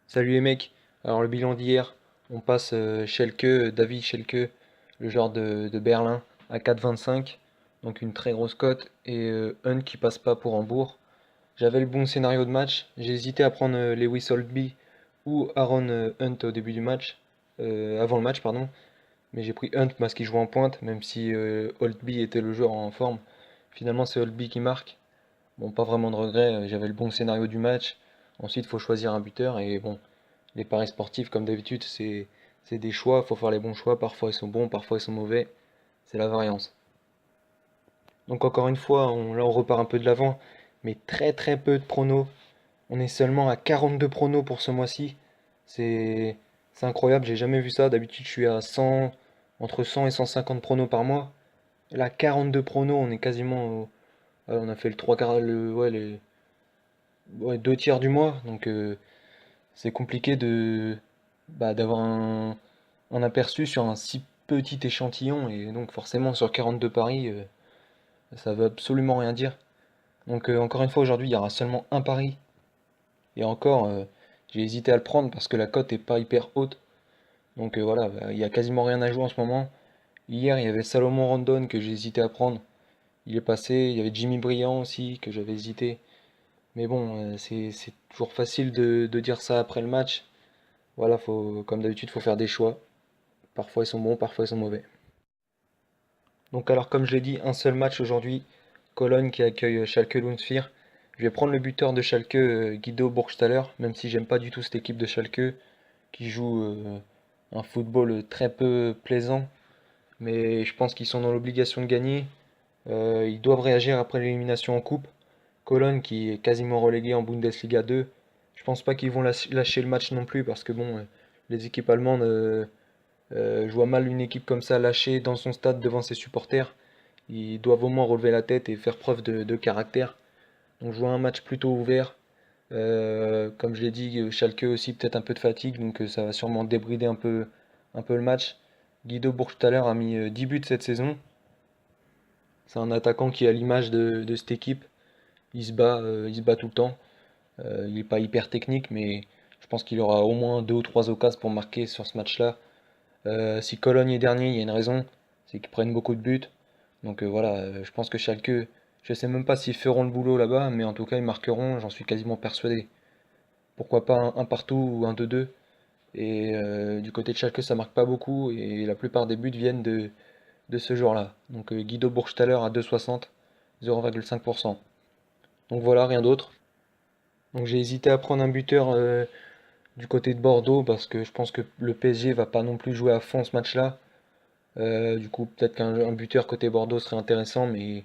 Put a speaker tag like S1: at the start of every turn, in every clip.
S1: Salut les mecs, alors le bilan d'hier, on passe Schalke, David Schalke, le joueur de Berlin, à 4,25, donc une très grosse cote, et Hunt qui passe pas pour Hambourg. J'avais le bon scénario de match, j'ai hésité à prendre Lewis Holtby ou Aaron Hunt au début du match, avant le match pardon, mais j'ai pris Hunt parce qu'il joue en pointe, même si Holtby était le joueur en forme. Finalement c'est Holtby qui marque, bon pas vraiment de regret, j'avais le bon scénario du match. Ensuite il faut choisir un buteur et bon. Les paris sportifs, comme d'habitude, c'est des choix, il faut faire les bons choix, parfois ils sont bons, parfois ils sont mauvais, c'est la variance. Donc encore une fois, là on repart un peu de l'avant, mais très très peu de pronos. On est seulement à 42 pronos pour ce mois-ci. C'est c'est incroyable, j'ai jamais vu ça. D'habitude je suis à 100, entre 100 et 150 pronos par mois. Et là 42 pronos, on est quasiment on a fait le 3 quarts, ouais, 2 tiers du mois, donc c'est compliqué d'avoir un aperçu sur un si petit échantillon, et donc forcément sur 42 paris, ça veut absolument rien dire. Donc encore une fois aujourd'hui il y aura seulement un pari, et encore j'ai hésité à le prendre parce que la cote est pas hyper haute. Donc voilà, il y a quasiment rien à jouer en ce moment. Hier il y avait Salomon Rondon que j'ai hésité à prendre, il est passé. Il y avait Jimmy Briand aussi que j'avais hésité. Mais bon, c'est toujours facile de dire ça après le match. Voilà, comme d'habitude, faut faire des choix. Parfois ils sont bons, parfois ils sont mauvais. Donc alors comme je l'ai dit, un seul match aujourd'hui, Cologne qui accueille Schalke Lundsphere. Je vais prendre le buteur de Schalke, Guido Burgstaller, même si j'aime pas du tout cette équipe de Schalke, qui joue un football très peu plaisant, mais je pense qu'ils sont dans l'obligation de gagner. Ils doivent réagir après l'élimination en coupe. Cologne qui est quasiment relégué en Bundesliga 2. Je pense pas qu'ils vont lâcher le match non plus parce que bon, les équipes allemandes, je vois mal une équipe comme ça lâcher dans son stade devant ses supporters. Ils doivent au moins relever la tête et faire preuve de caractère. Donc je vois un match plutôt ouvert. Comme je l'ai dit, Schalke aussi peut-être un peu de fatigue, donc ça va sûrement débrider un peu le match. Guido Burgstaller a mis 10 buts cette saison. C'est un attaquant qui est à l'image de cette équipe. Il se bat tout le temps. Il n'est pas hyper technique, mais je pense qu'il aura au moins deux ou trois occasions pour marquer sur ce match-là. Si Cologne est dernier, il y a une raison, c'est qu'ils prennent beaucoup de buts. Donc voilà, je pense que Schalke, je sais même pas s'ils feront le boulot là-bas, mais en tout cas ils marqueront, j'en suis quasiment persuadé. Pourquoi pas un partout ou un 2-2. Et du côté de Schalke, ça marque pas beaucoup, et la plupart des buts viennent de ce joueur-là. Donc Guido Burgstaller à 2,60, 0,5%. Donc voilà, rien d'autre. Donc j'ai hésité à prendre un buteur du côté de Bordeaux parce que je pense que le PSG va pas non plus jouer à fond ce match-là. Du coup, peut-être qu'un buteur côté Bordeaux serait intéressant, mais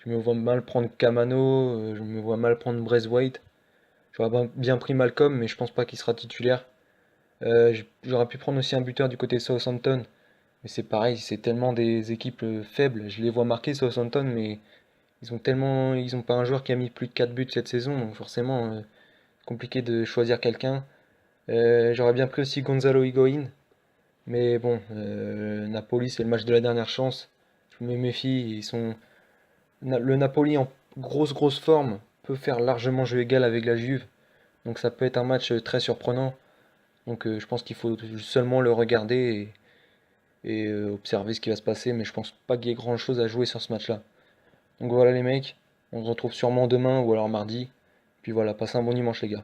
S1: je me vois mal prendre Camano, je me vois mal prendre Braithwaite. J'aurais bien pris Malcolm, mais je pense pas qu'il sera titulaire. J'aurais pu prendre aussi un buteur du côté de Southampton, mais c'est pareil, c'est tellement des équipes faibles. Je les vois marquer Southampton, mais ils ont pas un joueur qui a mis plus de 4 buts cette saison, donc forcément, compliqué de choisir quelqu'un. J'aurais bien pris aussi Gonzalo Higuaín, mais bon, Napoli, c'est le match de la dernière chance. Je me méfie. Le Napoli en grosse forme peut faire largement jeu égal avec la Juve. Donc ça peut être un match très surprenant. Donc je pense qu'il faut seulement le regarder et observer ce qui va se passer. Mais je pense pas qu'il y ait grand-chose à jouer sur ce match-là. Donc voilà les mecs, on se retrouve sûrement demain ou alors mardi. Puis voilà, passez un bon dimanche les gars.